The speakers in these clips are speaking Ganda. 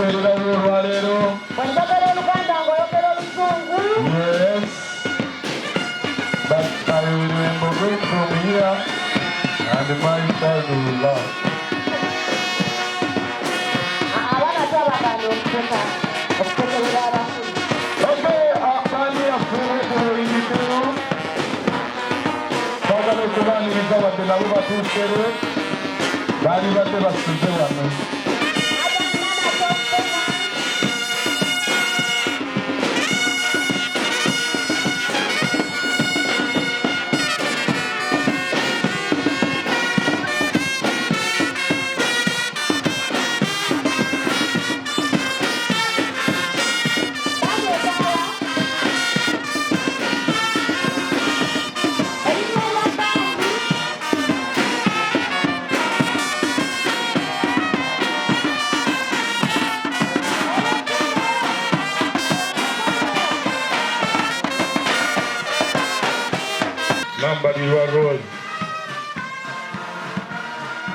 Yes. But I will remember going from here and my child will love. Okay, Abani Afro in the film. Pagano Kubani is our Belaruba to share. Bari Bateva Suzanne.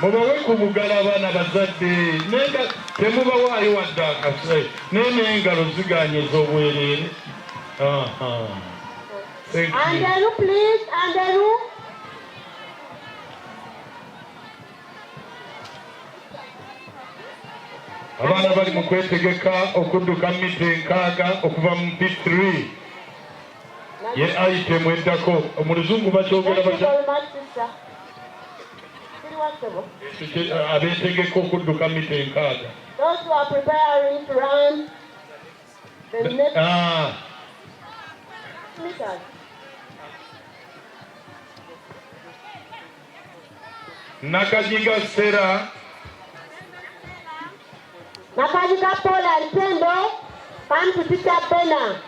Mubawe kumugala abana bazadde nenga temubawaayo wadde akase n'engalo ziganye ez'obwereere. Anderu, please, Anderu. Abaana bali mu kwetegeka okudduka mita enkaaga okuva mu P3 ye item eddako omuluzungu bakyogera batya abeetegeka okudduka mita enkaaga. Those who are preparing to run the next meters. Nakajiga Stella. Nakajiga Paul and Pendo. Come to Teacher Pena.